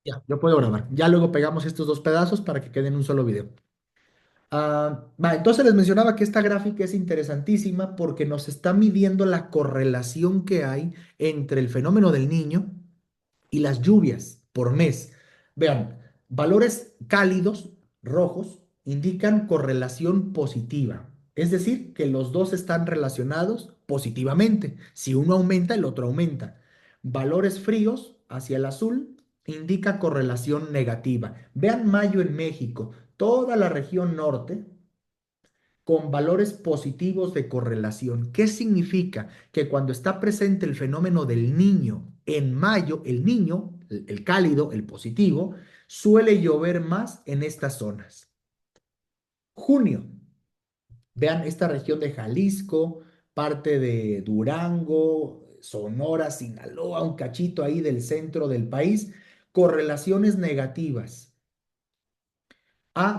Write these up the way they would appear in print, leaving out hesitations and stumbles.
Ya, yo puedo grabar. Ya luego pegamos estos dos pedazos para que queden un solo video. Entonces les mencionaba que esta gráfica es interesantísima porque nos está midiendo la correlación que hay entre el fenómeno del niño y las lluvias por mes. Vean, valores cálidos, rojos, indican correlación positiva. Es decir, que los dos están relacionados positivamente. Si uno aumenta, el otro aumenta. Valores fríos, hacia el azul, indica correlación negativa. Vean mayo en México, toda la región norte con valores positivos de correlación. ¿Qué significa? Que cuando está presente el fenómeno del niño en mayo, el niño, el cálido, el positivo, suele llover más en estas zonas. Junio, vean esta región de Jalisco, parte de Durango, Sonora, Sinaloa, un cachito ahí del centro del país, correlaciones negativas.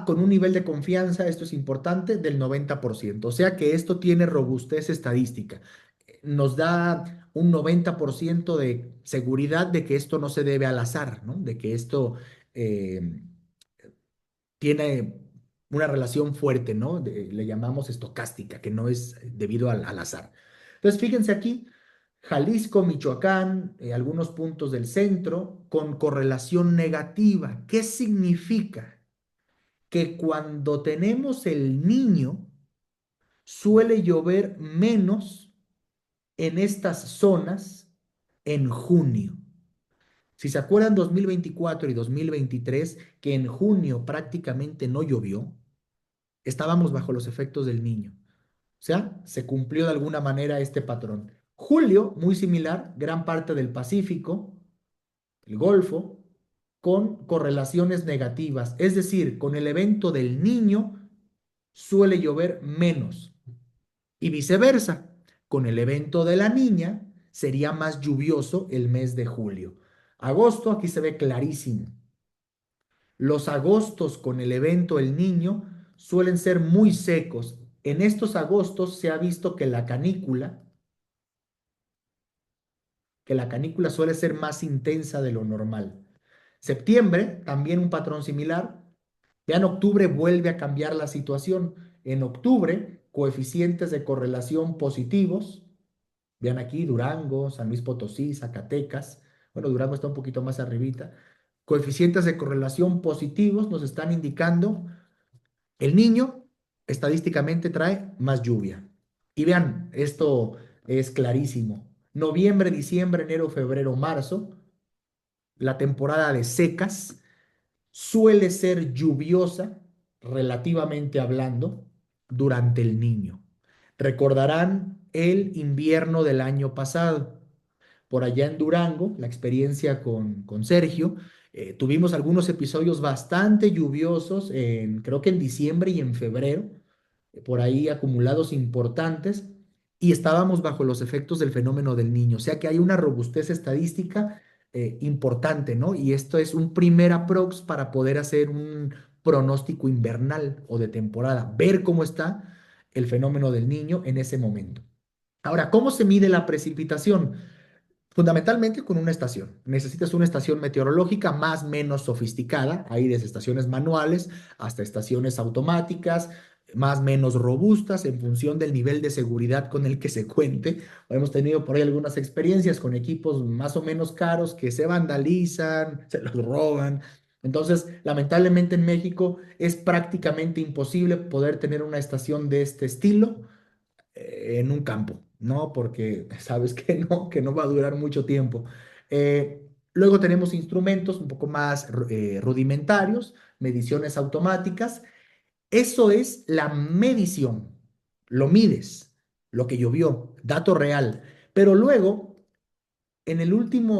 Con un nivel de confianza, esto es importante, del 90%. O sea que esto tiene robustez estadística. Nos da un 90% de seguridad de que esto no se debe al azar, ¿no? De que esto eh, tiene una relación fuerte, ¿no? Le llamamos estocástica, que no es debido al azar. Entonces, fíjense aquí, Jalisco, Michoacán, algunos puntos del centro con correlación negativa. ¿Qué significa? Que cuando tenemos el niño, suele llover menos en estas zonas en junio. Si se acuerdan 2024 y 2023, que en junio prácticamente no llovió, estábamos bajo los efectos del niño. O sea, se cumplió de alguna manera este patrón. Julio, muy similar, gran parte del Pacífico, el Golfo, con correlaciones negativas, es decir, con el evento del niño suele llover menos. Y viceversa, con el evento de la niña sería más lluvioso el mes de julio. Agosto, aquí se ve clarísimo. Los agostos con el evento el niño suelen ser muy secos. En estos agostos se ha visto que la canícula suele ser más intensa de lo normal. Septiembre, también un patrón similar. Ya en octubre vuelve a cambiar la situación. En octubre, coeficientes de correlación positivos. Vean aquí Durango, San Luis Potosí, Zacatecas. Bueno, Durango está un poquito más arribita. Coeficientes de correlación positivos nos están indicando el niño estadísticamente trae más lluvia. Y vean, esto es clarísimo. Noviembre, diciembre, enero, febrero, marzo, la temporada de secas suele ser lluviosa, relativamente hablando, durante el niño. Recordarán el invierno del año pasado. Por allá en Durango, la experiencia con Sergio, tuvimos algunos episodios bastante lluviosos, creo que en diciembre y en febrero, por ahí acumulados importantes, y estábamos bajo los efectos del fenómeno del niño. O sea que hay una robustez estadística importante, ¿no? Y esto es un primer approx para poder hacer un pronóstico invernal o de temporada, ver cómo está el fenómeno del niño en ese momento. Ahora, ¿cómo se mide la precipitación? Fundamentalmente con una estación. Necesitas una estación meteorológica más o menos sofisticada. Hay desde estaciones manuales hasta estaciones automáticas, más o menos robustas en función del nivel de seguridad con el que se cuente. Hemos tenido por ahí algunas experiencias con equipos más o menos caros que se vandalizan, se los roban. Entonces, lamentablemente en México es prácticamente imposible poder tener una estación de este estilo en un campo, ¿no? Porque sabes que no va a durar mucho tiempo. Luego tenemos instrumentos un poco más rudimentarios, mediciones automáticas. Eso es la medición. Lo mides, lo que llovió, dato real. Pero luego, en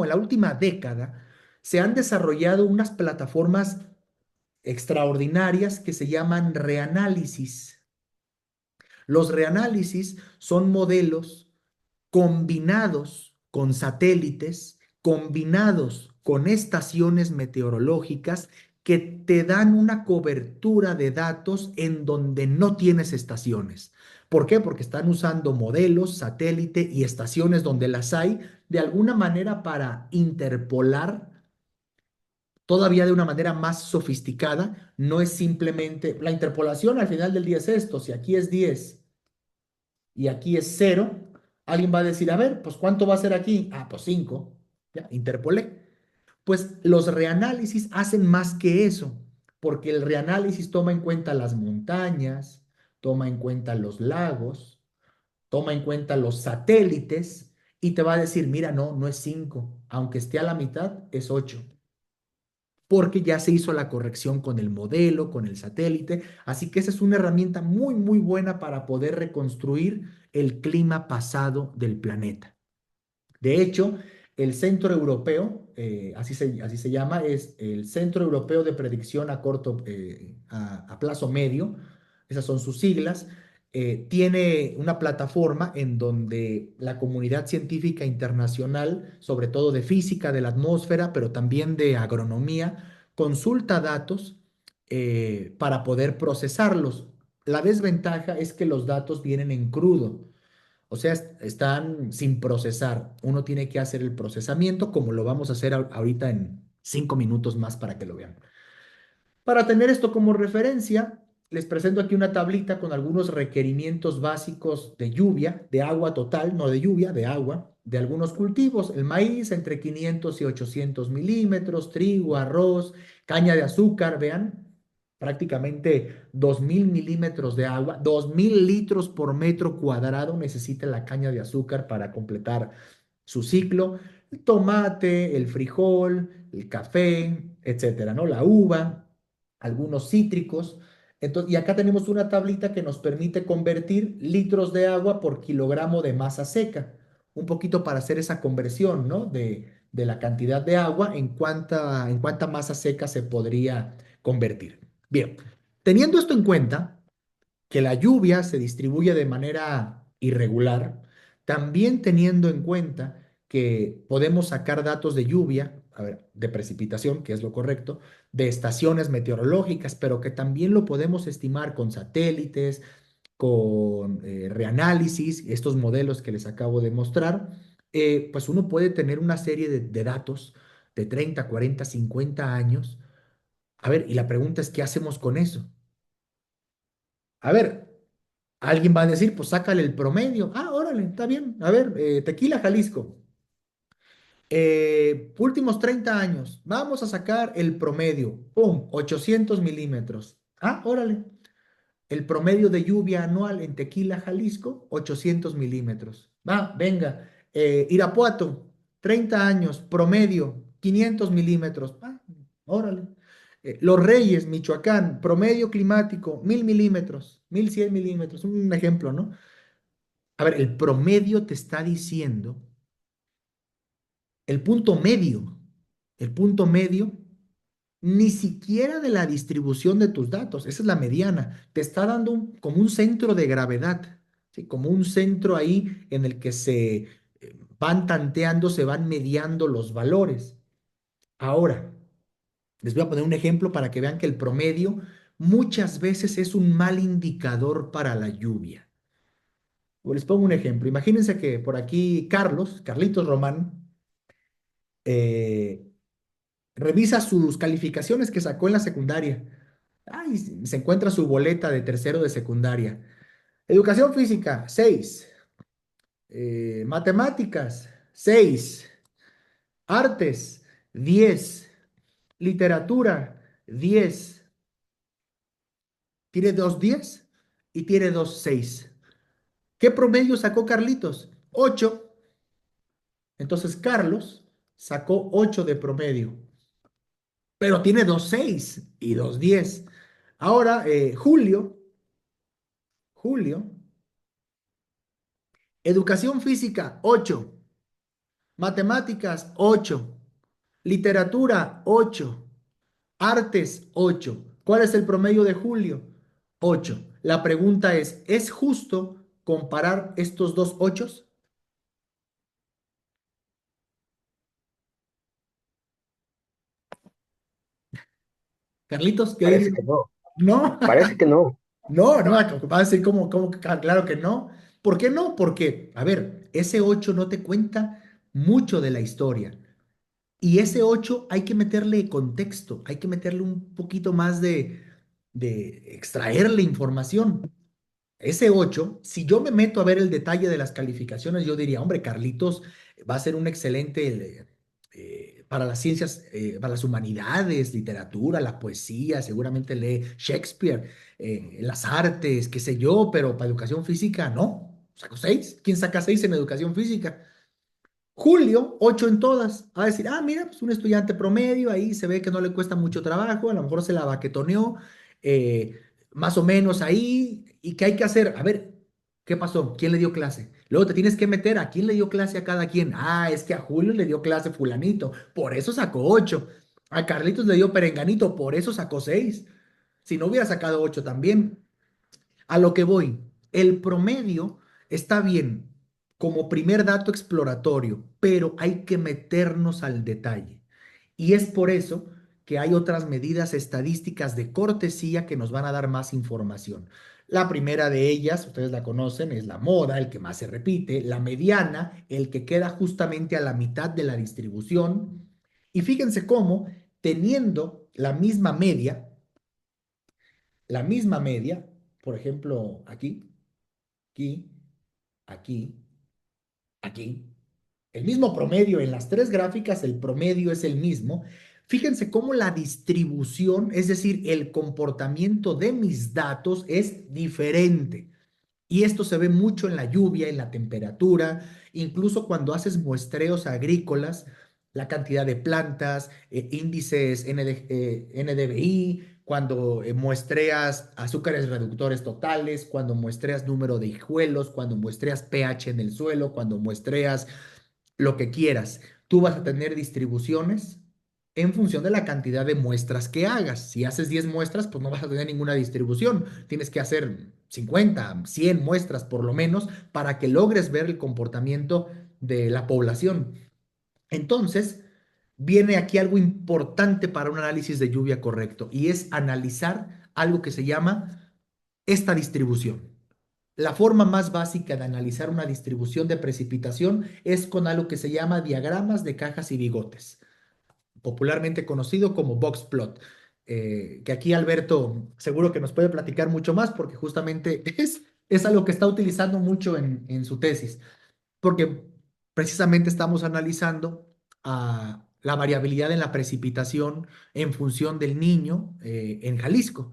la última década, se han desarrollado unas plataformas extraordinarias que se llaman reanálisis. Los reanálisis son modelos combinados con satélites, combinados con estaciones meteorológicas que te dan una cobertura de datos en donde no tienes estaciones. ¿Por qué? Porque están usando modelos, satélite y estaciones donde las hay de alguna manera para interpolar todavía de una manera más sofisticada. No es simplemente la interpolación, al final del día es esto. Si aquí es 10 y aquí es 0, alguien va a decir, a ver, pues ¿cuánto va a ser aquí? Ah, pues 5. Ya, interpolé. Pues los reanálisis hacen más que eso, porque el reanálisis toma en cuenta las montañas, toma en cuenta los lagos, toma en cuenta los satélites y te va a decir, mira, no, no es 5, aunque esté a la mitad, es 8, porque ya se hizo la corrección con el modelo, con el satélite. Así que esa es una herramienta muy, muy buena para poder reconstruir el clima pasado del planeta. De hecho, el Centro Europeo, así se llama, es el Centro Europeo de Predicción a corto, a plazo medio, esas son sus siglas. Tiene una plataforma en donde la comunidad científica internacional, sobre todo de física de la atmósfera, pero también de agronomía, consulta datos para poder procesarlos. La desventaja es que los datos vienen en crudo. O sea, están sin procesar. Uno tiene que hacer el procesamiento como lo vamos a hacer ahorita en 5 minutos más para que lo vean. Para tener esto como referencia, les presento aquí una tablita con algunos requerimientos básicos de lluvia, de agua total, no de lluvia, de agua, de algunos cultivos. El maíz entre 500 y 800 milímetros, trigo, arroz, caña de azúcar, vean, prácticamente 2000 milímetros de agua, 2000 litros por metro cuadrado necesita la caña de azúcar para completar su ciclo. El tomate, el frijol, el café, etcétera, ¿no? La uva, algunos cítricos. Entonces, y acá tenemos una tablita que nos permite convertir litros de agua por kilogramo de masa seca, un poquito para hacer esa conversión, ¿no? De la cantidad de agua en cuánta masa seca se podría convertir. Bien, teniendo esto en cuenta, que la lluvia se distribuye de manera irregular, también teniendo en cuenta que podemos sacar datos de lluvia, a ver, de precipitación, que es lo correcto, de estaciones meteorológicas, pero que también lo podemos estimar con satélites, con reanálisis, estos modelos que les acabo de mostrar, pues uno puede tener una serie de datos de 30, 40, 50 años. A ver, y la pregunta es, ¿qué hacemos con eso? A ver, alguien va a decir, pues sácale el promedio. Ah, órale, está bien. A ver, Tequila Jalisco. Últimos 30 años. Vamos a sacar el promedio. ¡Pum! 800 milímetros. Ah, órale. El promedio de lluvia anual en Tequila, Jalisco, 800 milímetros. Va, venga. Irapuato, 30 años, promedio, 500 milímetros. Ah, órale. Los Reyes, Michoacán, promedio climático, 1000 milímetros, 1100 milímetros. Un ejemplo, ¿no? A ver, el promedio te está diciendo el punto medio. El punto medio ni siquiera de la distribución de tus datos, esa es la mediana, te está dando como un centro de gravedad, ¿sí? Como un centro ahí en el que se van tanteando, se van mediando los valores. Ahora, les voy a poner un ejemplo para que vean que el promedio muchas veces es un mal indicador para la lluvia. Les pongo un ejemplo. Imagínense que por aquí Carlitos Román, eh, revisa sus calificaciones que sacó en la secundaria. Ay, se encuentra su boleta de tercero de secundaria. Educación física, 6. Matemáticas, 6. Artes, 10. Literatura, 10. Tiene 2 10 y tiene 2 6. ¿Qué promedio sacó Carlitos? 8. Entonces Carlos sacó 8 de promedio, pero tiene 2 6 y 2 10. Ahora, Julio, educación física, 8. Matemáticas, 8. Literatura, 8. Artes, 8. ¿Cuál es el promedio de Julio? 8. La pregunta ¿es justo comparar estos dos ochos? Carlitos, ¿qué Parece dirías? que no, No, parece que no. no, no, va a decir claro que no. ¿Por qué no? Porque, a ver, ese 8 no te cuenta mucho de la historia. Y ese 8 hay que meterle contexto, hay que meterle un poquito más de extraerle información. Ese 8 si yo me meto a ver el detalle de las calificaciones, yo diría, hombre, Carlitos va a ser un excelente para las ciencias, para las humanidades, literatura, la poesía, seguramente lee Shakespeare, las artes, qué sé yo, pero para educación física, no. Saco 6. ¿Quién saca 6 en educación física? Julio, 8 en todas. Va a decir, ah, mira, pues un estudiante promedio, ahí se ve que no le cuesta mucho trabajo, a lo mejor se la baquetoneó, eh, más o menos ahí. ¿Y qué hay que hacer? A ver, ¿qué pasó? ¿Quién le dio clase? Luego te tienes que meter a quién le dio clase a cada quien. Ah, es que a Julio le dio clase fulanito, por eso sacó 8. A Carlitos le dio perenganito, por eso sacó 6. Si no hubiera sacado 8 también. A lo que voy, el promedio está bien como primer dato exploratorio, pero hay que meternos al detalle. Y es por eso que hay otras medidas estadísticas de cortesía que nos van a dar más información. La primera de ellas, ustedes la conocen, es la moda, el que más se repite, la mediana, el que queda justamente a la mitad de la distribución. Y fíjense cómo, teniendo la misma media, por ejemplo, aquí, aquí, aquí, aquí. El mismo promedio en las tres gráficas, el promedio es el mismo. Fíjense cómo la distribución, es decir, el comportamiento de mis datos es diferente. Y esto se ve mucho en la lluvia, en la temperatura, incluso cuando haces muestreos agrícolas, la cantidad de plantas, índices NDVI, cuando muestreas azúcares reductores totales, cuando muestreas número de hijuelos, cuando muestreas pH en el suelo, cuando muestreas lo que quieras. Tú vas a tener distribuciones en función de la cantidad de muestras que hagas. Si haces 10 muestras, pues no vas a tener ninguna distribución. Tienes que hacer 50, 100 muestras por lo menos para que logres ver el comportamiento de la población. Entonces, viene aquí algo importante para un análisis de lluvia correcto y es analizar algo que se llama esta distribución. La forma más básica de analizar una distribución de precipitación es con algo que se llama diagramas de cajas y bigotes, popularmente conocido como box plot, que aquí Alberto seguro que nos puede platicar mucho más porque justamente es algo que está utilizando mucho en su tesis, porque precisamente estamos analizando la variabilidad en la precipitación en función del niño en Jalisco.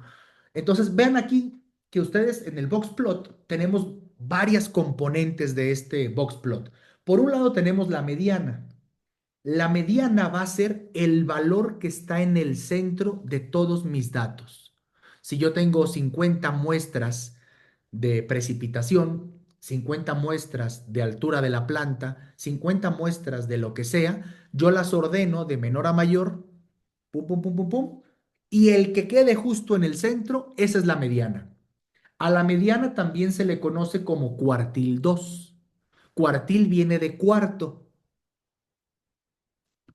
Entonces, vean aquí que ustedes en el box plot tenemos varias componentes de este box plot. Por un lado tenemos la mediana. La mediana va a ser el valor que está en el centro de todos mis datos. Si yo tengo 50 muestras de precipitación, 50 muestras de altura de la planta, 50 muestras de lo que sea, yo las ordeno de menor a mayor, pum, pum, pum, pum, pum, y el que quede justo en el centro, esa es la mediana. A la mediana también se le conoce como cuartil 2. Cuartil viene de cuarto.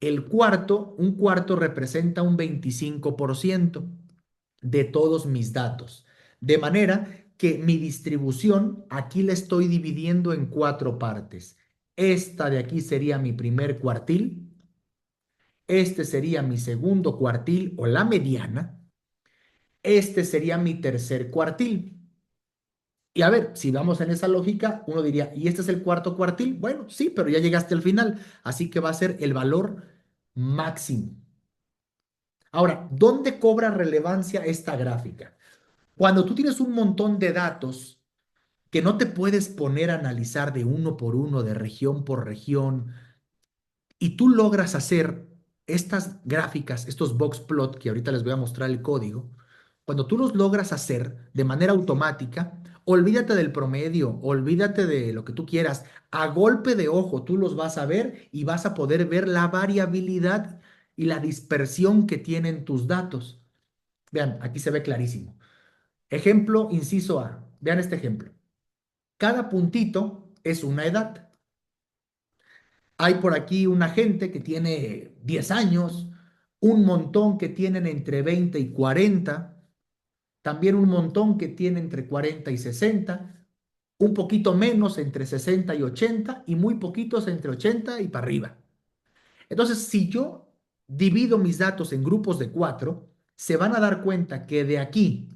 Un cuarto representa un 25% de todos mis datos. De manera que mi distribución aquí la estoy dividiendo en cuatro partes. Esta de aquí sería mi primer cuartil, este sería mi segundo cuartil o la mediana, este sería mi tercer cuartil. Y a ver, si vamos en esa lógica, uno diría, ¿y este es el cuarto cuartil? Bueno, sí, pero ya llegaste al final, así que va a ser el valor máximo. Ahora, ¿dónde cobra relevancia esta gráfica? Cuando tú tienes un montón de datos que no te puedes poner a analizar de uno por uno, de región por región, y tú logras hacer estas gráficas, estos box plot, que ahorita les voy a mostrar el código, cuando tú los logras hacer de manera automática, olvídate del promedio, olvídate de lo que tú quieras, a golpe de ojo tú los vas a ver y vas a poder ver la variabilidad y la dispersión que tienen tus datos. Vean, aquí se ve clarísimo. Ejemplo, inciso A. Vean este ejemplo. Cada puntito es una edad. Hay por aquí una gente que tiene 10 años, un montón que tienen entre 20 y 40, también un montón que tienen entre 40 y 60, un poquito menos entre 60 y 80 y muy poquitos entre 80 y para arriba. Entonces, si yo divido mis datos en grupos de 4, se van a dar cuenta que de aquí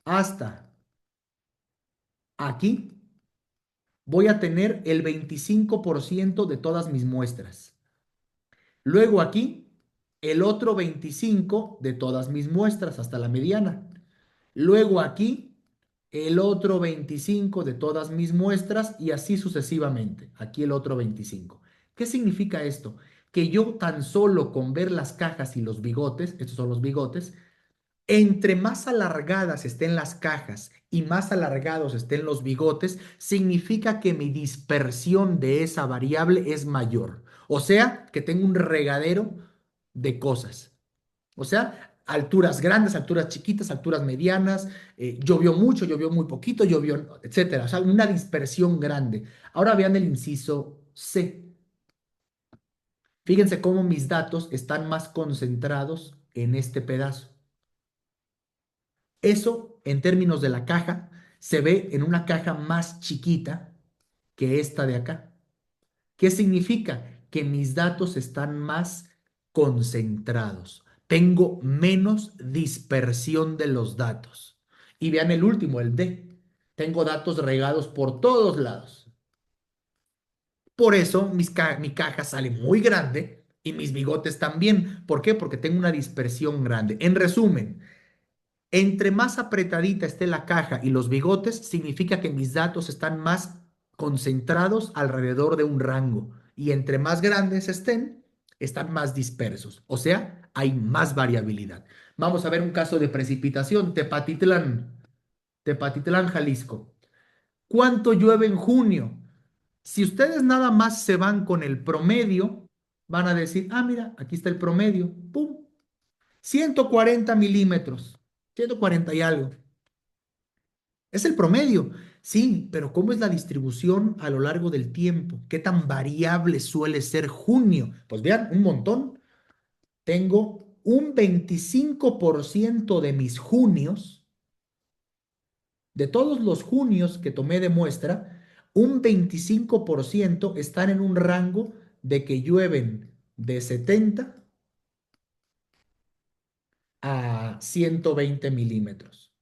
hasta aquí voy a tener el 25% de todas mis muestras. Luego aquí, el otro 25 de todas mis muestras hasta la mediana. Luego aquí, el otro 25 de todas mis muestras y así sucesivamente. Aquí el otro 25. ¿Qué significa esto? Que yo tan solo con ver las cajas y los bigotes, estos son los bigotes, entre más alargadas estén las cajas y más alargados estén los bigotes, significa que mi dispersión de esa variable es mayor. O sea, que tengo un regadero de cosas. O sea, alturas grandes, alturas chiquitas, alturas medianas, llovió mucho, llovió muy poquito, llovió, etcétera. O sea, una dispersión grande. Ahora vean el inciso C. Fíjense cómo mis datos están más concentrados en este pedazo. Eso, en términos de la caja, se ve en una caja más chiquita que esta de acá. ¿Qué significa? Que mis datos están más concentrados. Tengo menos dispersión de los datos. Y vean el último, el D. Tengo datos regados por todos lados. Por eso mi caja sale muy grande y mis bigotes también. ¿Por qué? Porque tengo una dispersión grande. En resumen, entre más apretadita esté la caja y los bigotes, significa que mis datos están más concentrados alrededor de un rango. Y entre más grandes estén, están más dispersos. O sea, hay más variabilidad. Vamos a ver un caso de precipitación. Tepatitlán, Tepatitlán, Jalisco. ¿Cuánto llueve en junio? Si ustedes nada más se van con el promedio, van a decir, ah, mira, aquí está el promedio. ¡Pum! 140 milímetros, 140 y algo. Es el promedio, sí, pero ¿cómo es la distribución a lo largo del tiempo? ¿Qué tan variable suele ser junio? Pues vean, un montón. Tengo un 25% de mis junios, de todos los junios que tomé de muestra, un 25% están en un rango de que llueven de 70 a 120 milímetros.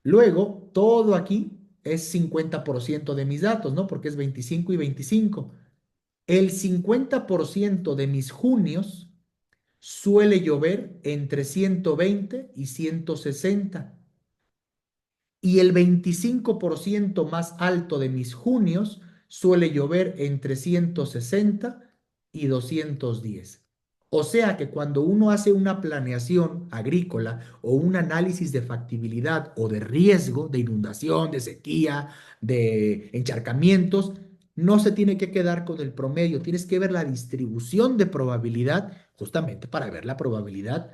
Luego, todo aquí es 50% de mis datos, ¿no? Porque es 25 y 25. El 50% de mis junios suele llover entre 120 y 160. Y el 25% más alto de mis junios suele llover entre 160 y 210. O sea que cuando uno hace una planeación agrícola o un análisis de factibilidad o de riesgo de inundación, de sequía, de encharcamientos, no se tiene que quedar con el promedio, tienes que ver la distribución de probabilidad justamente para ver la probabilidad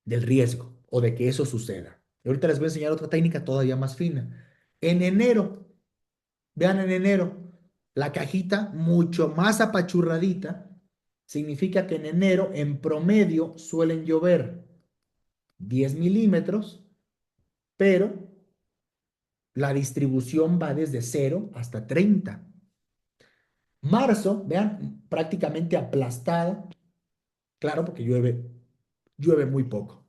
del riesgo o de que eso suceda. Y ahorita les voy a enseñar otra técnica todavía más fina. En enero, vean en enero, la cajita mucho más apachurradita, significa que en enero en promedio suelen llover 10 milímetros, pero la distribución va desde 0 hasta 30. Marzo, vean, prácticamente aplastada, claro, porque llueve muy poco.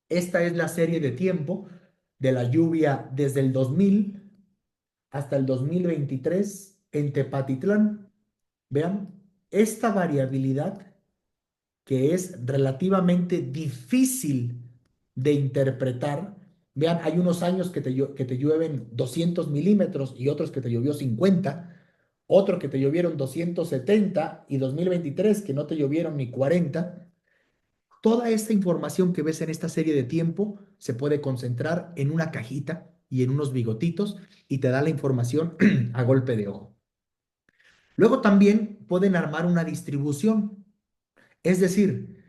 Esta es la serie de tiempo de la lluvia desde el 2000 hasta el 2023 en Tepatitlán. Vean, esta variabilidad que es relativamente difícil de interpretar. Vean, hay unos años que te llueven 200 milímetros y otros que te llovió 50, otro que te llovieron 270 y 2023 que no te llovieron ni 40. Toda esta información que ves en esta serie de tiempo se puede concentrar en una cajita y en unos bigotitos y te da la información a golpe de ojo. Luego también pueden armar una distribución, es decir,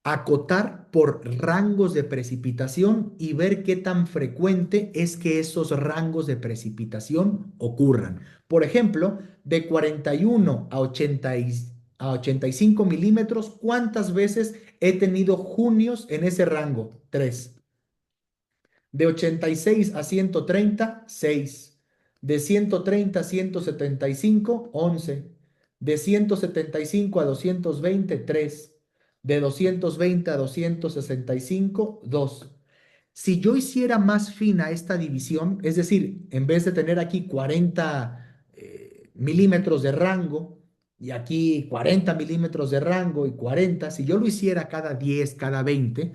acotar por rangos de precipitación y ver qué tan frecuente es que esos rangos de precipitación ocurran. Por ejemplo, de 41 a 85 milímetros, ¿cuántas veces he tenido junios en ese rango? 3. De 86 a 130, 6. De 130 a 175, 11. De 175 a 220, 3. De 220 a 265, 2. Si yo hiciera más fina esta división, es decir, en vez de tener aquí 40 milímetros de rango y aquí 40 milímetros de rango y 40, si yo lo hiciera cada 10, cada 20,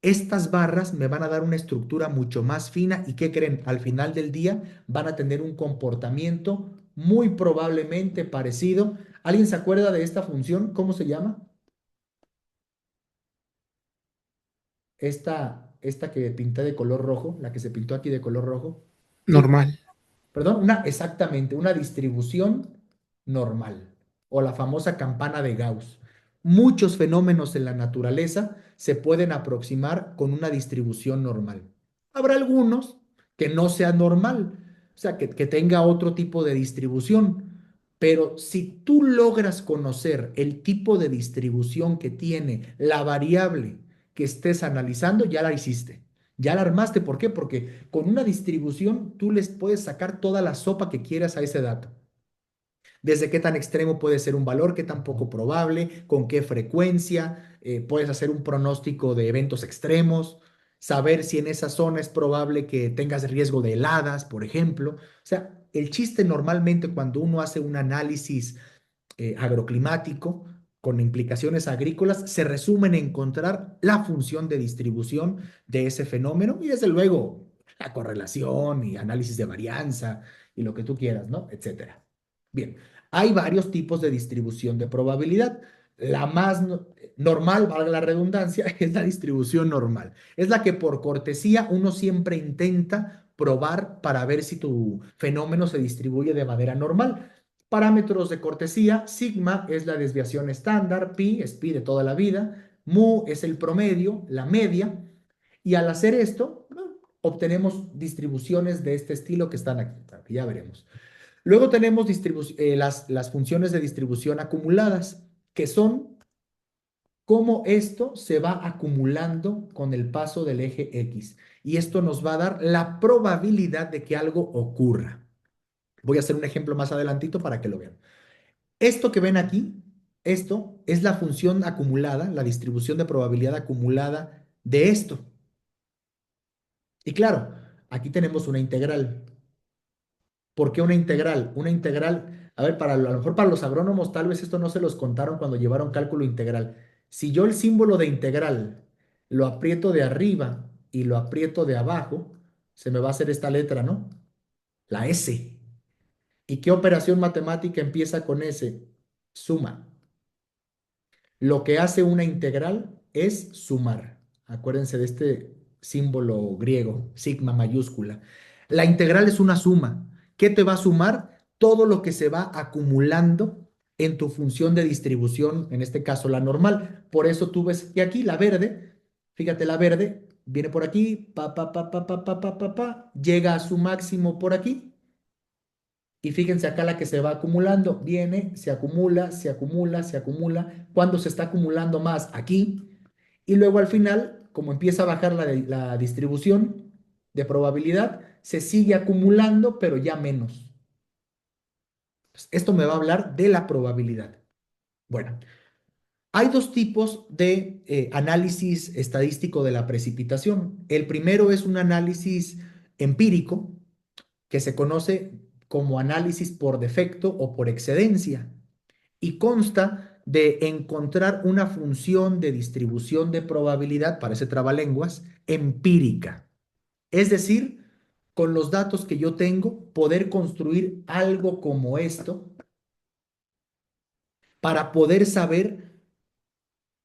estas barras me van a dar una estructura mucho más fina y ¿qué creen? Al final del día van a tener un comportamiento muy probablemente parecido. ¿Alguien se acuerda de esta función? ¿Cómo se llama? Esta que pinté de color rojo, la que se pintó aquí de color rojo. ¿Sí? Normal. Perdón, exactamente, una distribución normal o la famosa campana de Gauss. Muchos fenómenos en la naturaleza se pueden aproximar con una distribución normal. Habrá algunos que no sea normal, o sea, que tenga otro tipo de distribución, pero si tú logras conocer el tipo de distribución que tiene la variable que estés analizando, ya la hiciste. Ya la armaste, ¿por qué? Porque con una distribución tú les puedes sacar toda la sopa que quieras a ese dato. Desde qué tan extremo puede ser un valor, qué tan poco probable, con qué frecuencia, puedes hacer un pronóstico de eventos extremos, saber si en esa zona es probable que tengas riesgo de heladas, por ejemplo. O sea, el chiste normalmente cuando uno hace un análisis agroclimático con implicaciones agrícolas, se resume en encontrar la función de distribución de ese fenómeno y desde luego la correlación y análisis de varianza y lo que tú quieras, ¿no? Etcétera. Bien, hay varios tipos de distribución de probabilidad. La más normal, valga la redundancia, es la distribución normal. Es la que por cortesía uno siempre intenta probar para ver si tu fenómeno se distribuye de manera normal. Parámetros de cortesía, sigma es la desviación estándar, pi es pi de toda la vida, mu es el promedio, la media, y al hacer esto, bueno, obtenemos distribuciones de este estilo que están aquí, que ya veremos. Luego tenemos las funciones de distribución acumuladas, que son cómo esto se va acumulando con el paso del eje X. Y esto nos va a dar la probabilidad de que algo ocurra. Voy a hacer un ejemplo más adelantito para que lo vean. Esto que ven aquí, esto es la función acumulada, la distribución de probabilidad acumulada de esto. Y claro, aquí tenemos una integral. ¿Por qué una integral? Una integral, a ver, a lo mejor para los agrónomos tal vez esto no se los contaron cuando llevaron cálculo integral. Si yo el símbolo de integral lo aprieto de arriba y lo aprieto de abajo, se me va a hacer esta letra, ¿no? La S. ¿Y qué operación matemática empieza con S? Suma. Lo que hace una integral es sumar. Acuérdense de este símbolo griego, sigma mayúscula. La integral es una suma. ¿Qué te va a sumar? Todo lo que se va acumulando en tu función de distribución, en este caso la normal. Por eso tú ves que aquí la verde, fíjate, la verde viene por aquí, llega a su máximo por aquí y fíjense acá la que se va acumulando, viene, se acumula, se acumula, se acumula. ¿Cuándo se está acumulando más? Aquí. Y luego al final, como empieza a bajar la distribución de probabilidad, se sigue acumulando, pero ya menos. Pues, esto me va a hablar de la probabilidad. Bueno, hay dos tipos de análisis estadístico de la precipitación. El primero es un análisis empírico, que se conoce como análisis por defecto o por excedencia y consta de encontrar una función de distribución de probabilidad, parece trabalenguas, empírica. Es decir, con los datos que yo tengo, poder construir algo como esto para poder saber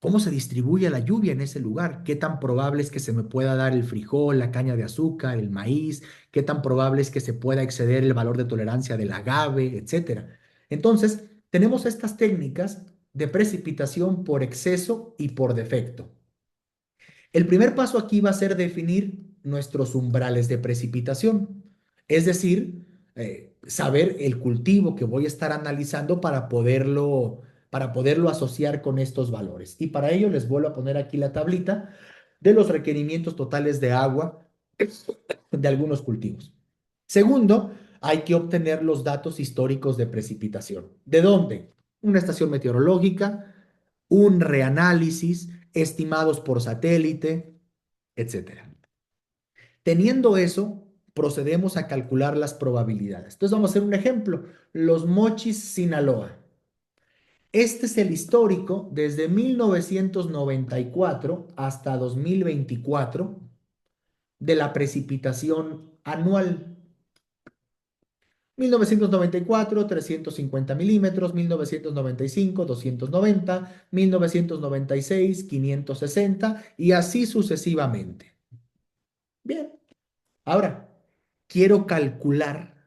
cómo se distribuye la lluvia en ese lugar, qué tan probable es que se me pueda dar el frijol, la caña de azúcar, el maíz, qué tan probable es que se pueda exceder el valor de tolerancia del agave, etcétera. Entonces, tenemos estas técnicas de precipitación por exceso y por defecto. El primer paso aquí va a ser definir nuestros umbrales de precipitación, es decir, saber el cultivo que voy a estar analizando para poderlo asociar con estos valores. Y para ello les vuelvo a poner aquí la tablita de los requerimientos totales de agua de algunos cultivos. Segundo, hay que obtener los datos históricos de precipitación. ¿De dónde? una estación meteorológica, un reanálisis, estimados por satélite, etcétera. Teniendo eso, procedemos a calcular las probabilidades. Entonces vamos a hacer un ejemplo. Los Mochis, Sinaloa. Este es el histórico desde 1994 hasta 2024 de la precipitación anual. 1994, 350 milímetros, 1995, 290, 1996, 560 y así sucesivamente. Bien, ahora quiero calcular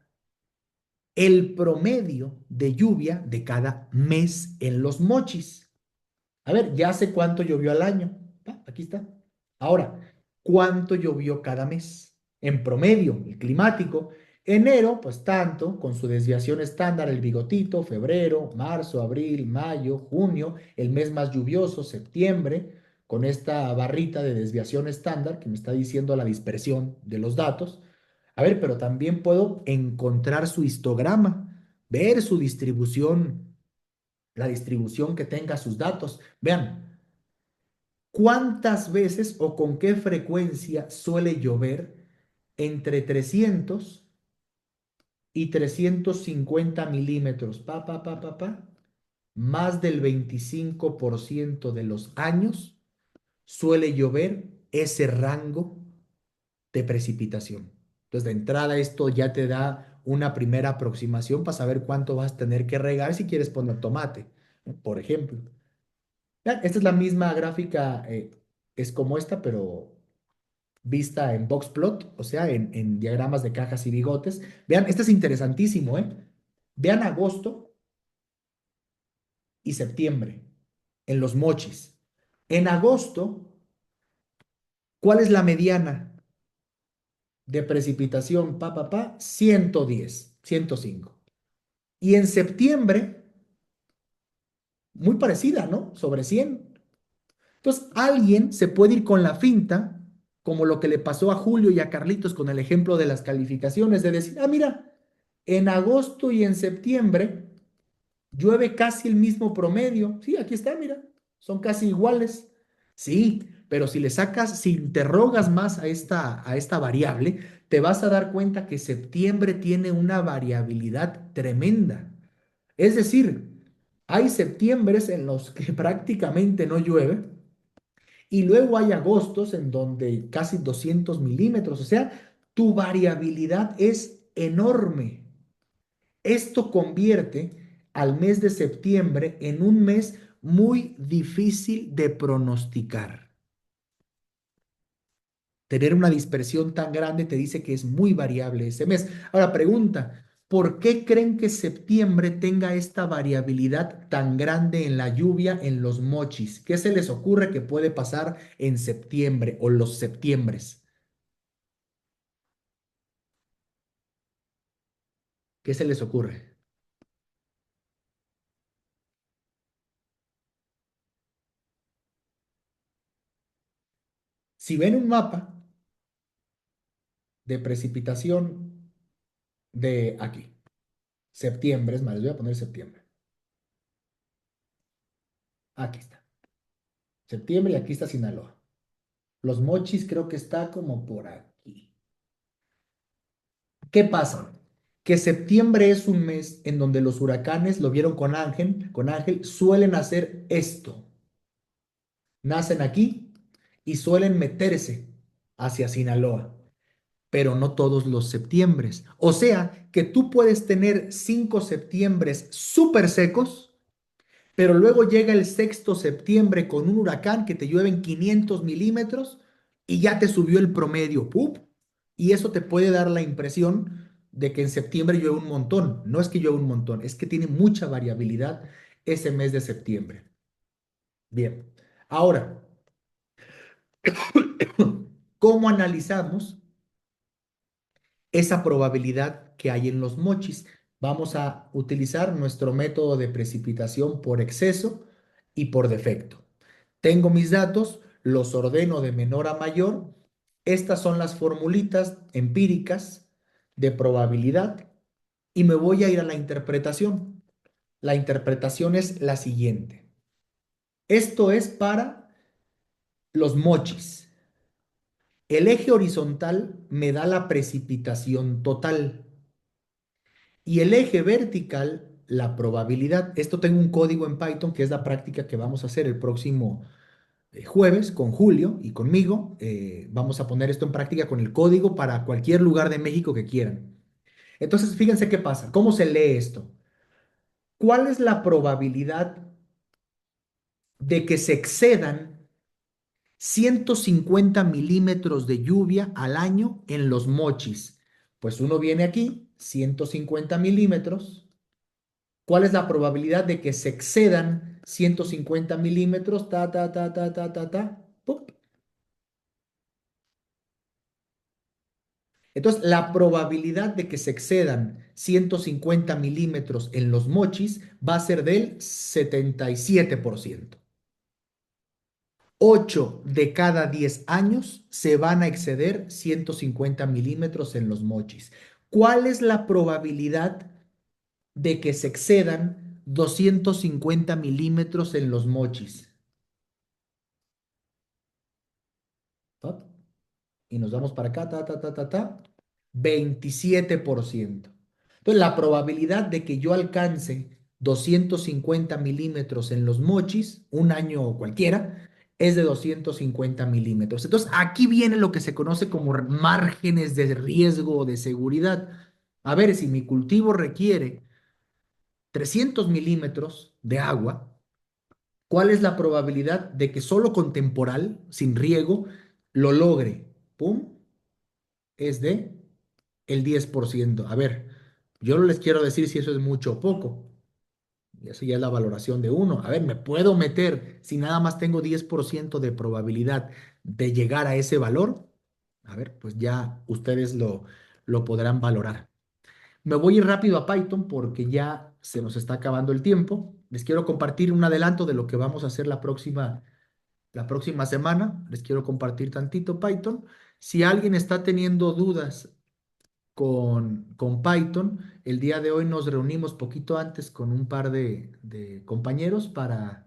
el promedio de lluvia de cada mes en los Mochis. A ver, ya sé cuánto llovió al año. Aquí está. Ahora, ¿cuánto llovió cada mes? En promedio, el climático. Enero, pues tanto, con su desviación estándar, el bigotito, febrero, marzo, abril, mayo, junio, el mes más lluvioso, septiembre, con esta barrita de desviación estándar que me está diciendo la dispersión de los datos. A ver, pero también puedo encontrar su histograma, ver su distribución, la distribución que tenga sus datos. Vean, ¿cuántas veces o con qué frecuencia suele llover entre 300 y 350 milímetros? Más del 25% de los años suele llover ese rango de precipitación. Entonces, de entrada, esto ya te da una primera aproximación para saber cuánto vas a tener que regar si quieres poner tomate, ¿no? Por ejemplo. Vean, esta es la misma gráfica, es como esta, pero vista en box plot, o sea, en diagramas de cajas y bigotes. Vean, este es interesantísimo, ¿eh? Vean agosto y septiembre en los Mochis. En agosto, ¿cuál es la mediana de precipitación? 110, 105. Y en septiembre, muy parecida, ¿no? Sobre 100. Entonces, alguien se puede ir con la finta, como lo que le pasó a Julio y a Carlitos con el ejemplo de las calificaciones, de decir, ah, mira, en agosto y en septiembre llueve casi el mismo promedio. Sí, aquí está, mira, son casi iguales. Sí, pero si le sacas, si interrogas más a esta variable, te vas a dar cuenta que septiembre tiene una variabilidad tremenda. Es decir, hay septiembres en los que prácticamente no llueve y luego hay agostos en donde casi 200 milímetros. O sea, tu variabilidad es enorme. Esto convierte al mes de septiembre en un mes muy difícil de pronosticar. Tener una dispersión tan grande te dice que es muy variable ese mes. Ahora pregunta, ¿por qué creen que septiembre tenga esta variabilidad tan grande en la lluvia en los Mochis? ¿Qué se les ocurre que puede pasar en septiembre o los septiembres? ¿Qué se les ocurre? Si ven un mapa de precipitación de aquí, septiembre, es más, les voy a poner septiembre. Aquí está. Septiembre y aquí está Sinaloa. Los Mochis creo que está como por aquí. ¿Qué pasa? Que septiembre es un mes en donde los huracanes, lo vieron con Ángel, suelen hacer esto. Nacen aquí y suelen meterse hacia Sinaloa, pero no todos los septiembres. O sea, que tú puedes tener 5 septiembres súper secos, pero luego llega el sexto septiembre con un huracán que te llueven 500 milímetros y ya te subió el promedio. ¡Pup! Y eso te puede dar la impresión de que en septiembre llueve un montón. No es que llueve un montón, es que tiene mucha variabilidad ese mes de septiembre. Bien, ahora, ¿cómo analizamos esa probabilidad que hay en los Mochis? Vamos a utilizar nuestro método de precipitación por exceso y por defecto. Tengo mis datos, los ordeno de menor a mayor. Estas son las formulitas empíricas de probabilidad y me voy a ir a la interpretación. la interpretación es la siguiente. Esto es para los mochis. El eje horizontal me da la precipitación total y el eje vertical, la probabilidad. Esto tengo un código en Python que es la práctica que vamos a hacer el próximo jueves con Julio y conmigo. Vamos a poner esto en práctica con el código para cualquier lugar de México que quieran. Entonces, fíjense qué pasa. ¿Cómo se lee esto? ¿Cuál es la probabilidad de que se excedan 150 milímetros de lluvia al año en los mochis? Pues uno viene aquí, 150 milímetros. ¿Cuál es la probabilidad de que se excedan 150 milímetros? Ta, ta, ta, ta, ta, ta, ta. ¡Pup! Entonces, la probabilidad de que se excedan 150 milímetros en los mochis va a ser del 77%. 8 de cada 10 años se van a exceder 150 milímetros en los mochis. ¿Cuál es la probabilidad de que se excedan 250 milímetros en los mochis? ¿Tot? Y nos vamos para acá, ta, ta, ta, ta, ta, 27%. Entonces, la probabilidad de que yo alcance 250 milímetros en los mochis, un año cualquiera, es de 250 milímetros. Entonces, aquí viene lo que se conoce como márgenes de riesgo o de seguridad. A ver, si mi cultivo requiere 300 milímetros de agua, ¿cuál es la probabilidad de que solo con temporal, sin riego, lo logre? ¡Pum! Es de el 10%. A ver, yo no les quiero decir si eso es mucho o poco. Y eso ya es la valoración de uno. A ver, ¿me puedo meter si nada más tengo 10% de probabilidad de llegar a ese valor? A ver, pues ya ustedes lo podrán valorar. Me voy a ir rápido a Python porque ya se nos está acabando el tiempo. Les quiero compartir un adelanto de lo que vamos a hacer la próxima semana. Les quiero compartir tantito Python. Si alguien está teniendo dudas con Python. El día de hoy nos reunimos poquito antes con un par de compañeros para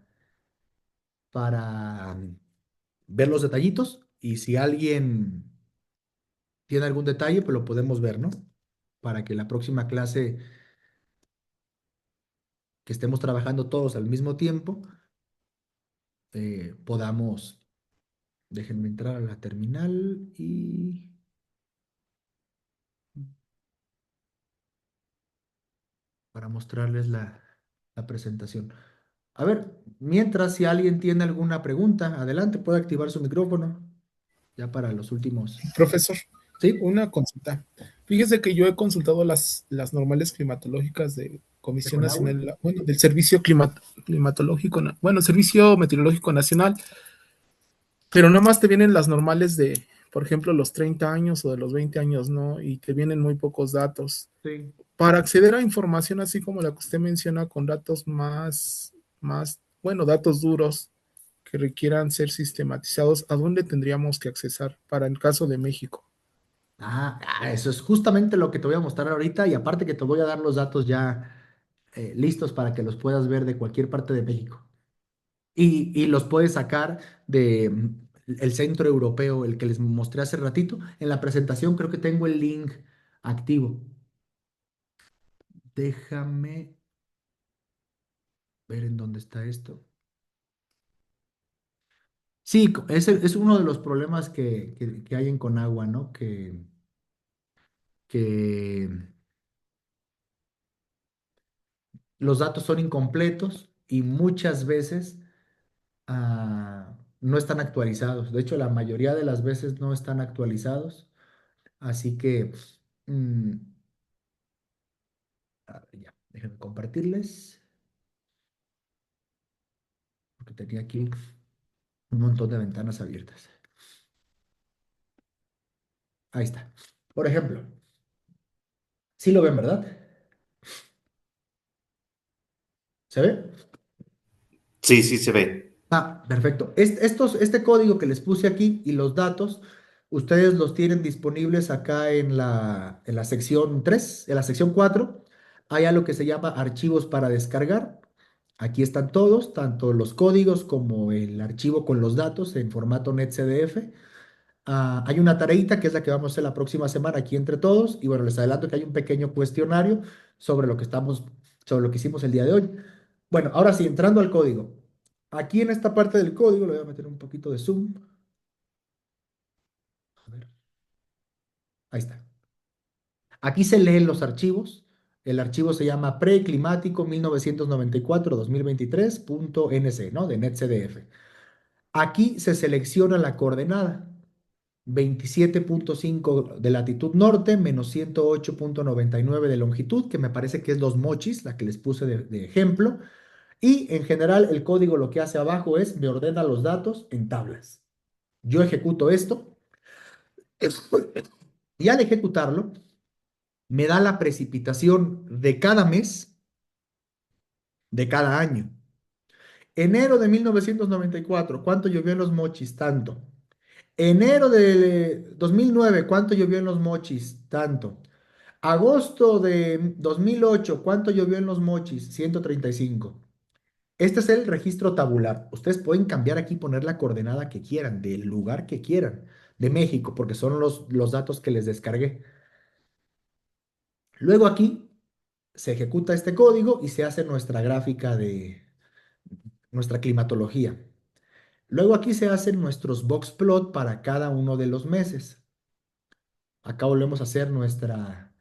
ver los detallitos y si alguien tiene algún detalle, pues lo podemos ver, ¿no? Para que la próxima clase que estemos trabajando todos al mismo tiempo, podamos, déjenme entrar a la terminal y para mostrarles la presentación. A ver, mientras si alguien tiene alguna pregunta, adelante, puede activar su micrófono. Ya para los últimos. Profesor, ¿Sí? una consulta. Fíjese que yo he consultado las normales climatológicas de ¿De Comisión Conagua? Nacional, bueno, del Servicio Climatológico, bueno, Servicio Meteorológico Nacional, pero nada más te vienen las normales de, por ejemplo, los 30 años o de los 20 años, ¿no? Y te vienen muy pocos datos. Sí. Para acceder a información así como la que usted menciona, con datos bueno, datos duros que requieran ser sistematizados, ¿a dónde tendríamos que accesar para el caso de México? Eso es justamente lo que te voy a mostrar ahorita y aparte que te voy a dar los datos ya listos para que los puedas ver de cualquier parte de México. Y los puedes sacar de el centro europeo, el que les mostré hace ratito. En la presentación creo que tengo el link activo. Déjame ver en dónde está esto. Sí, es uno de los problemas que hay en Conagua, ¿no? Que los datos son incompletos y muchas veces no están actualizados. De hecho, la mayoría de las veces no están actualizados. Así que, mm, a ver, ya, déjenme compartirles, porque tenía aquí un montón de ventanas abiertas. Ahí está. Por ejemplo, sí lo ven, ¿verdad? ¿Se ve? Sí, sí se ve. Perfecto. Este código que les puse aquí y los datos, ustedes los tienen disponibles acá en la sección 3, en la sección 4. hay algo que se llama archivos para descargar. Aquí están todos, tanto los códigos como el archivo con los datos en formato NetCDF. Hay una tareita que es la que vamos a hacer la próxima semana aquí entre todos. Y bueno, les adelanto que hay un pequeño cuestionario sobre lo que sobre lo que hicimos el día de hoy. Bueno, ahora sí, entrando al código. Aquí en esta parte del código, le voy a meter un poquito de zoom. A ver, ahí está. Aquí se leen los archivos. El archivo se llama preclimático 1994-2023.nc, ¿no? De NetCDF. Aquí se selecciona la coordenada 27.5 de latitud norte menos 108.99 de longitud, que me parece que es Los Mochis, la que les puse de ejemplo. Y en general el código lo que hace abajo es me ordena los datos en tablas. Yo ejecuto esto y al ejecutarlo me da la precipitación de cada mes de cada año. Enero de 1994, ¿cuánto llovió en Los Mochis? Tanto. Enero de 2009, ¿cuánto llovió en Los Mochis? Tanto. Agosto de 2008, ¿cuánto llovió en Los Mochis? 135. Este es el registro tabular. Ustedes pueden cambiar aquí, poner la coordenada que quieran, del lugar que quieran, de México, porque son los datos que les descargué. Luego aquí se ejecuta este código y se hace nuestra gráfica de nuestra climatología. Luego aquí se hacen nuestros box plot para cada uno de los meses. Acá volvemos a hacer nuestra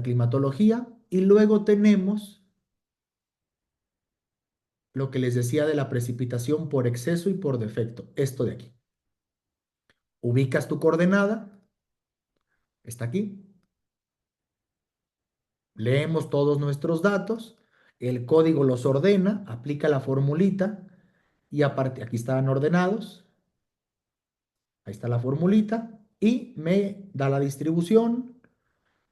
climatología y luego tenemos lo que les decía de la precipitación por exceso y por defecto. Esto de aquí. Ubicas tu coordenada, está aquí. Leemos todos nuestros datos, el código los ordena, aplica la formulita y aparte, aquí están ordenados. Ahí está la formulita y me da la distribución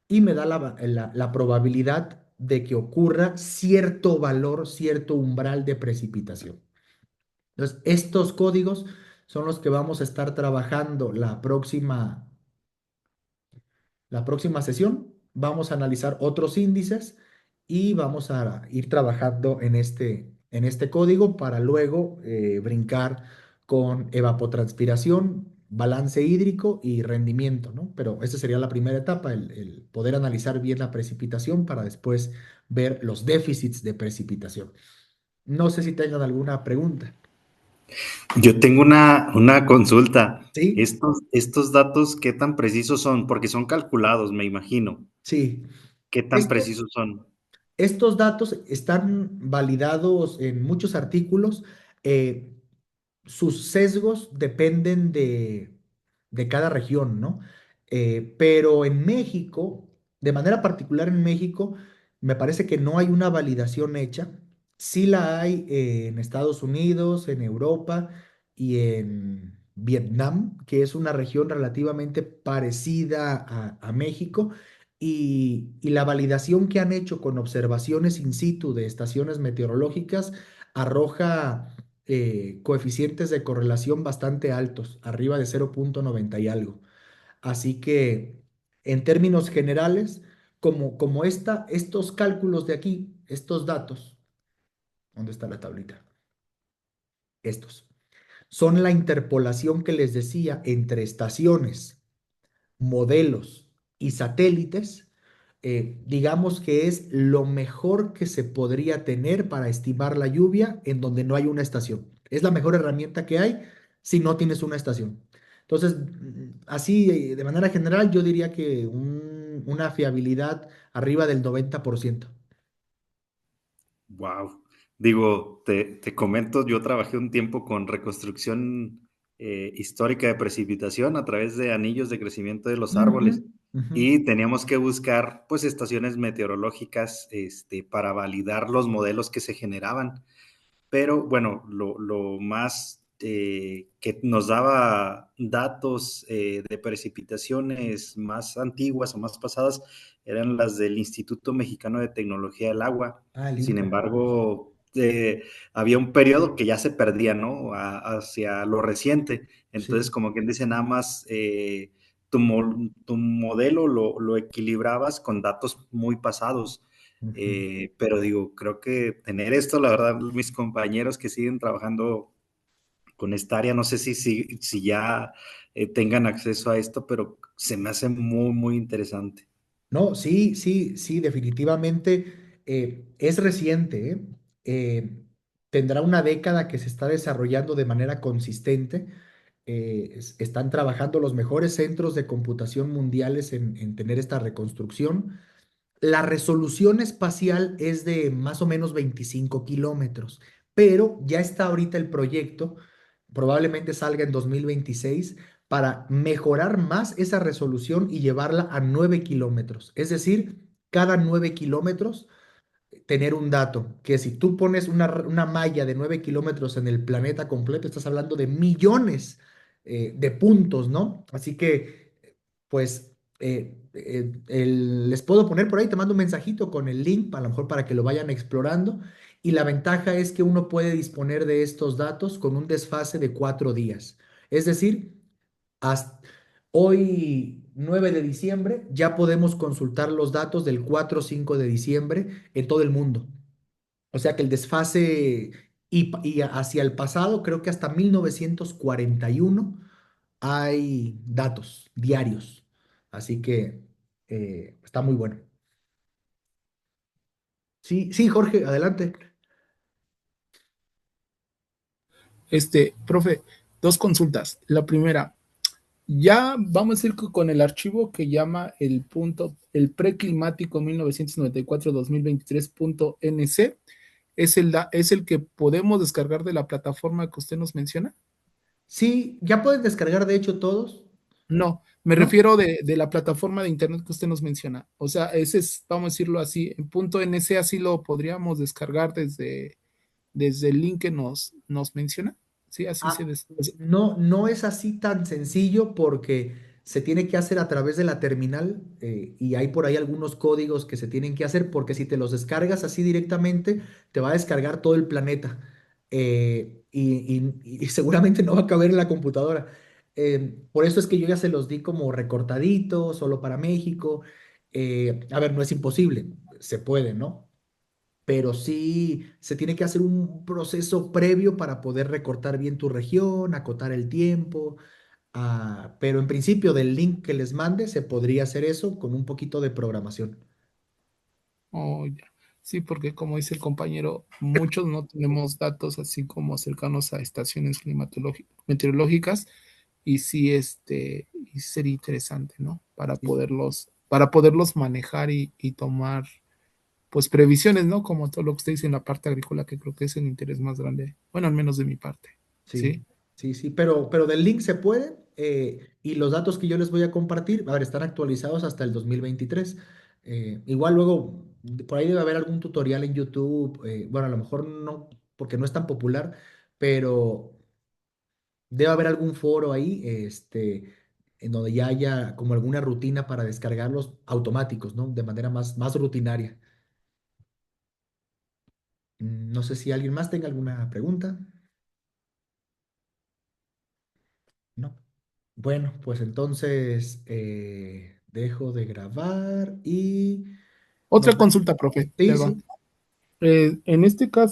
y me da la probabilidad de que ocurra cierto valor, cierto umbral de precipitación. Entonces, estos códigos son los que vamos a estar trabajando la próxima sesión. Vamos a analizar otros índices y vamos a ir trabajando en este código para luego brincar con evapotranspiración, balance hídrico y rendimiento, ¿no? Pero esta sería la primera etapa, el poder analizar bien la precipitación para después ver los déficits de precipitación. No sé si tengan alguna pregunta. Yo tengo una consulta. ¿Sí? Estos datos, ¿qué tan precisos son? Porque son calculados, me imagino. Sí. ¿Qué tan Esto, precisos son? Estos datos están validados en muchos artículos. eh, Sus sesgos dependen de cada región, ¿no? Pero en México, de manera particular en México, me parece que no hay una validación hecha. Sí la hay en Estados Unidos, en Europa y en Vietnam, que es una región relativamente parecida a México. Y la validación que han hecho con observaciones in situ de estaciones meteorológicas arroja coeficientes de correlación bastante altos, arriba de 0.90 y algo. Así que, en términos generales, como estos cálculos de aquí, estos datos, ¿dónde está la tablita? Estos, son la interpolación que les decía entre estaciones, modelos y satélites, digamos que es lo mejor que se podría tener para estimar la lluvia en donde no hay una estación. Es la mejor herramienta que hay si no tienes una estación. Entonces, así de manera general, yo diría que una fiabilidad arriba del 90%. Wow. Digo, te comento, yo trabajé un tiempo con reconstrucción histórica de precipitación a través de anillos de crecimiento de los Ujú, árboles ujú. y teníamos que buscar pues estaciones meteorológicas para validar los modelos que se generaban. Pero bueno, lo más que nos daba datos de precipitaciones más antiguas o más pasadas eran las del Instituto Mexicano de Tecnología del Agua. Ah, el Sin INTA. embargo, había un periodo que ya se perdía, ¿no? Hacia lo reciente. Entonces, Sí. como quien dice, nada más tu modelo lo equilibrabas con datos muy pasados. Ujú. Pero digo, creo que tener esto, la verdad, mis compañeros que siguen trabajando con esta área, no sé si ya tengan acceso a esto, pero se me hace muy, muy interesante. No, sí, sí, sí, definitivamente es reciente, ¿eh? Tendrá una década que se está desarrollando de manera consistente. Están trabajando los mejores centros de computación mundiales en tener esta reconstrucción. La resolución espacial es de más o menos 25 kilómetros, pero ya está ahorita el proyecto, probablemente salga en 2026, para mejorar más esa resolución y llevarla a 9 kilómetros. Es decir, cada 9 kilómetros tener un dato, que si tú pones una malla de 9 kilómetros en el planeta completo, estás hablando de millones de puntos, ¿no? Así que, pues, les puedo poner por ahí, te mando un mensajito con el link, a lo mejor para que lo vayan explorando. Y la ventaja es que uno puede disponer de estos datos con un desfase de 4 días. Es decir, hasta hoy, 9 de diciembre, ya podemos consultar los datos del 4 o 5 de diciembre en todo el mundo. O sea que el desfase y hacia el pasado, creo que hasta 1941 hay datos diarios. Así que está muy bueno. Sí, sí, Jorge, adelante. Profe, dos consultas. La primera, ya vamos a ir con el archivo que llama el preclimático 1994-2023.nc. ¿Es el que podemos descargar de la plataforma que usted nos menciona? Sí, ya pueden descargar de hecho todos, No, me ¿no? refiero de la plataforma de internet que usted nos menciona. O sea, ese es, vamos a decirlo así, en punto NC, así lo podríamos descargar desde el link que nos menciona. Sí, así se Ah, des- no, no es así tan sencillo porque se tiene que hacer a través de la terminal y hay por ahí algunos códigos que se tienen que hacer porque si te los descargas así directamente te va a descargar todo el planeta y seguramente no va a caber en la computadora. Por eso es que yo ya se los di como recortadito, solo para México. A ver, no es imposible, se puede, ¿no? Pero sí se tiene que hacer un proceso previo para poder recortar bien tu región, acotar el tiempo. Pero en principio del link que les mande se podría hacer eso con un poquito de programación. Oh, ya. Sí, porque como dice el compañero, muchos no tenemos datos así como cercanos a estaciones meteorológicas y sí, y sería interesante, ¿no? Sí, Para poderlos manejar y tomar, pues, previsiones, ¿no? Como todo lo que usted dice en la parte agrícola, que creo que es el interés más grande, bueno, al menos de mi parte, sí, ¿sí? sí, sí, pero del link se puede y los datos que yo les voy a compartir, a ver, están actualizados hasta el 2023. Igual luego, por ahí debe haber algún tutorial en YouTube, bueno, a lo mejor no, porque no es tan popular, pero debe haber algún foro ahí, en donde ya haya como alguna rutina para descargarlos automáticos, ¿no? De manera más rutinaria. No sé si alguien más tenga alguna pregunta. No. Bueno, pues entonces dejo de grabar y Otra nos vemos. consulta, profe, Sí, perdón. sí. En este caso,